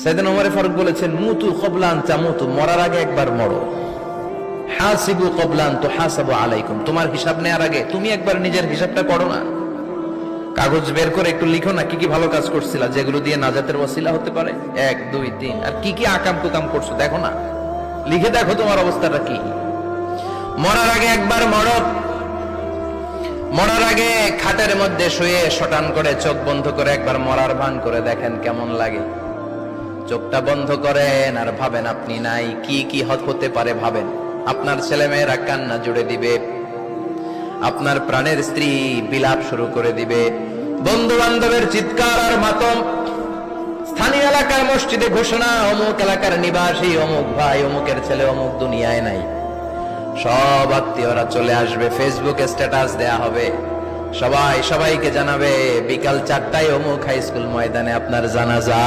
সাইয়েদনা ওমর ফারুক বলেছেন, মুতু ক্বাবলা আন তামুতু, মরার আগে একবার মরো। হাসিবু ক্বাবলা আন তুহাসাবু আলাইকুম, তোমার হিসাব নেওয়ার আগে তুমি একবার নিজের হিসাবটা করো না। কাগজ বের করে একটু লিখো না কি কি ভালো কাজ করছিলা, যেগুলো দিয়ে নাজাতের ওসিলা হতে পারে। 1 2 3, আর কি কি আকাম কুকাম করছো দেখো না, লিখে দেখো তোমার অবস্থাটা কি। মরার আগে একবার মরো। মরার আগে খাটের মধ্যে শুয়ে শটান করে চোখ বন্ধ করে একবার মরার ভান করে দেখেন কেমন লাগে। চোখটা বন্ধ করেন আর ভাবেন আপনি নাই, কি কি হতে পারে ভাবেন। আপনার ছেলে মেয়েরা কান্না জুড়ে দিবে, আপনার প্রাণের স্ত্রী বিলাপ শুরু করে দিবে, বন্ধু বান্ধবের চিৎকার আর মাতম, স্থানীয় এলাকার মসজিদে ঘোষণা, অমুক এলাকার নিবাসী অমুক ভাই অমুকের ছেলে অমুক দুনিয়ায় নাই। সব আত্মীয়রা চলে আসবে, ফেসবুকে স্ট্যাটাস দেয়া হবে, সবাই সবাইকে জানাবে বিকাল 4টায় অমুক হাই স্কুল ময়দানে আপনার জানাজা।